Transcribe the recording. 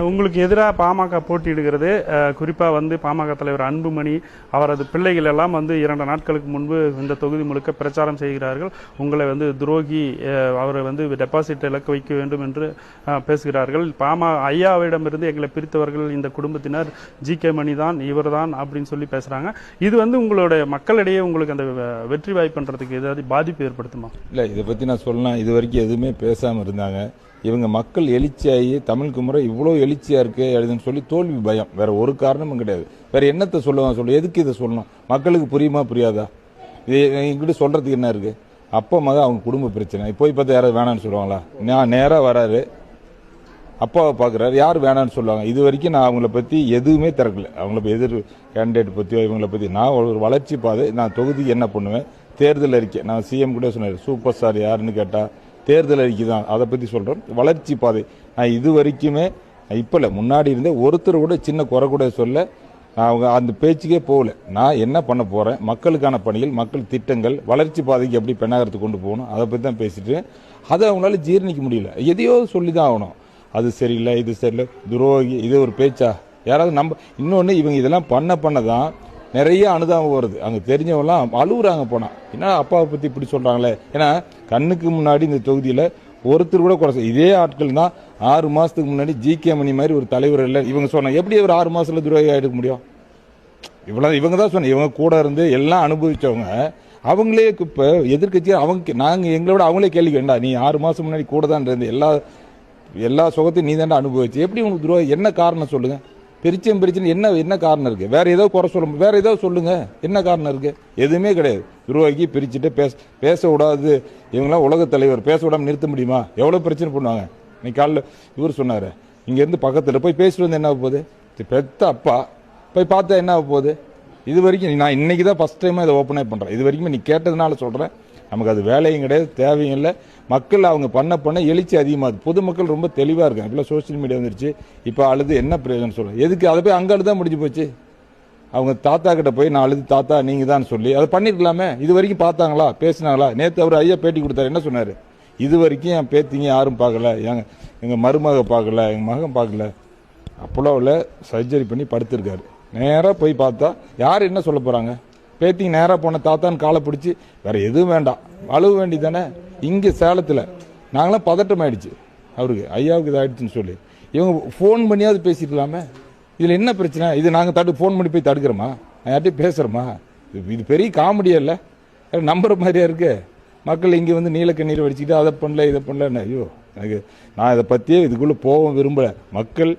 உங்களுக்கு எதிராக பாமக போட்டியிடுகிறது. குறிப்பாக பாமக தலைவர் அன்புமணி அவரது பிள்ளைகள் எல்லாம் 2 நாட்களுக்கு முன்பு இந்த தொகுதி முழுக்க பிரச்சாரம் செய்கிறார்கள். உங்களை துரோகி, அவரை டெபாசிட் இலக்கு வைக்க வேண்டும் என்று பேசுகிறார்கள். ஐயாவிடமிருந்து எங்களை பிரித்தவர்கள் இந்த குடும்பத்தினர், ஜி.கே. மணி தான், இவர் தான் அப்படின்னு சொல்லி பேசுறாங்க. இது உங்களுடைய மக்களிடையே உங்களுக்கு அந்த வெற்றி வாய்ப்புன்றதுக்கு ஏதாவது பாதிப்பு ஏற்படுத்துமா? இல்லை, இதை பற்றி நான் சொல்லலாம். இது வரைக்கும் எதுவுமே பேசாமல் இருந்தாங்க. இவங்க மக்கள் எழுச்சியாகி தமிழுக்கு முறை இவ்வளோ எழுச்சியா இருக்கு எழுதுன்னு சொல்லி தோல்வி பயம், வேற ஒரு காரணமும் கிடையாது. வேற என்னத்தை சொல்லுவாங்க? எதுக்கு இதை சொல்லணும்? மக்களுக்கு புரியுமா புரியாதா? இது எங்கிட்ட சொல்றதுக்கு என்ன இருக்கு? அப்பா மக அவங்க குடும்ப பிரச்சனை. போய் பார்த்து யாராவது வேணான்னு சொல்லுவாங்களா? நான் நேராக வராரு, அப்பாவை பார்க்குறாரு, யார் வேணான்னு சொல்லுவாங்க? இது வரைக்கும் நான் அவங்கள பற்றி எதுவுமே திறக்கல. அவங்கள எதிர் கேண்டிடேட் பற்றியோ இவங்களை பற்றி நான் ஒரு வளர்ச்சி பாதை, நான் தொகுதிக்கு என்ன பண்ணுவேன், தேர்தல் அறிக்கை, நான் சிஎம் கூட சொன்னார், சூப்பர் ஸ்டார் யாருன்னு கேட்டால் தேர்தல் அறிக்கை தான், அதை பற்றி சொல்கிறேன். வளர்ச்சி பாதை நான் இது வரைக்குமே இப்போ இல்லை, முன்னாடி இருந்தே ஒருத்தர் கூட சின்ன குறை கூட சொல்ல, நான் அவங்க அந்த பேச்சுக்கே போகல. நான் என்ன பண்ண போகிறேன், மக்களுக்கான பணிகள், மக்கள் திட்டங்கள், வளர்ச்சி பாதைக்கு எப்படி பெண்ணாகரத்துக்கு கொண்டு போகணும், அதை பற்றி தான் பேசிட்டு. அதை அவங்களால ஜீரணிக்க முடியல. எதையோ சொல்லி தான் ஆகணும். அது சரியில்லை, இது சரியில்லை, துரோகி, இது ஒரு பேச்சா? யாராவது நம்ம இன்னொன்று, இவங்க இதெல்லாம் பண்ண தான் நிறைய அனுதாபம் வருது. அங்கே தெரிஞ்சவங்களாம் அழுகுறாங்க. போனால் என்ன அப்பாவை பற்றி இப்படி சொல்கிறாங்களே. ஏன்னா கண்ணுக்கு முன்னாடி இந்த தொகுதியில் ஒருத்தர் கூட குறை, இதே ஆட்கள் தான் 6 மாதத்துக்கு முன்னாடி ஜி.கே. மணி மாதிரி ஒரு தலைவர் இல்லை இவங்க சொன்னாங்க. எப்படி ஒரு 6 மாதத்தில் துரோகி ஆகிட முடியும்? இவ்வளோ இவங்க தான் சொன்னாங்க. இவங்க கூட இருந்து எல்லாம் அனுபவிச்சவங்க. அவங்களே இப்போ எதிர்கட்சியாக நாங்கள் எங்களோட அவங்களே கேள்வி வேண்டாம், நீ 6 மாதம் முன்னாடி கூட தான் இருந்து எல்லா சுகத்தையும் நீ தாண்டா அனுபவிச்சு, எப்படி உங்களுக்கு துரோகி? என்ன காரணம் சொல்லுங்க? பிரச்சனை என்ன காரணம் இருக்கு? வேற ஏதோ குறை சொல்ல, வேற ஏதோ சொல்லுங்க. என்ன காரணம் இருக்கு? எதுவுமே கிடையாது. துருவாக்கி பிரிச்சுட்டு பேச விடாது. இவங்களாம் உலக தலைவர், பேச விடாம நிறுத்த முடியுமா? எவ்வளவு பிரச்சனை பண்ணுவாங்க. இன்னைக்கு காலையில் இவர் சொன்னாரு, இங்க இருந்து பக்கத்துல போய் பேசிட்டு வந்து என்ன ஆக போகுது? பெத்த அப்பா போய் பார்த்தா என்ன ஆக போகுது? இது வரைக்கும் நான் இன்னைக்கு தான் ஃபர்ஸ்ட் டைமா இதை ஓப்பனே பண்றேன். இது வரைக்கும் நீ கேட்டதுனால சொல்றேன். நமக்கு அது வேலையும் கிடையாது, தேவையும் இல்லை. மக்கள் அவங்க பண்ண எழுச்சி அதிகமாகுது. பொதுமக்கள் ரொம்ப தெளிவாக இருக்காங்க. இப்பெல்லாம் சோசியல் மீடியா வந்துருச்சு. இப்போ அழுது என்ன பிரயோஜனம் சொல்கிறேன்? எதுக்கு? அதை போய் அங்கே அழுதான் முடிஞ்சு போச்சு. அவங்க தாத்தா கிட்ட போய் நான் அழுது, தாத்தா நீங்கள் தான் சொல்லி அதை பண்ணிருக்கலாமே. இது வரைக்கும் பார்த்தாங்களா, பேசினாங்களா? நேற்று அவர் ஐயா பேட்டி கொடுத்தாரு, என்ன சொன்னார்? இது வரைக்கும் என் பேத்திங்க யாரும் பார்க்கல, எங்கள் மருமக பார்க்கல, எங்கள் மகன் பார்க்கல. அப்போலோவில் சர்ஜரி பண்ணி படுத்திருக்காரு. நேராக போய் பார்த்தா யார் என்ன சொல்ல போகிறாங்க? பேத்திங்க நேராக போன தாத்தான்னு காலை பிடிச்சி வேற எதுவும் வேண்டாம், அழுவ வேண்டி தானே. இங்கே சேலத்தில் நாங்களாம் பதட்டம் ஆயிடுச்சு. அவருக்கு ஐயாவுக்கு இதாகிடுச்சுன்னு சொல்லி இவங்க ஃபோன் பண்ணியாவது பேசிக்கலாமே. இதில் என்ன பிரச்சனை? இது நாங்கள் ஃபோன் பண்ணி போய் தடுக்கிறோமா? நான் யார்ட்டையும் பேசுகிறோமா? இது பெரிய காமெடியா இல்லை? நம்புற மாதிரியா இருக்கு? மக்கள் இங்கே நீலக்கண்ணீர் வடிச்சுக்கிட்டு அதை பண்ணல இதை பண்ணல. ஐயோ, நான் இதை பற்றியே இதுக்குள்ளே போக விரும்பல. மக்கள்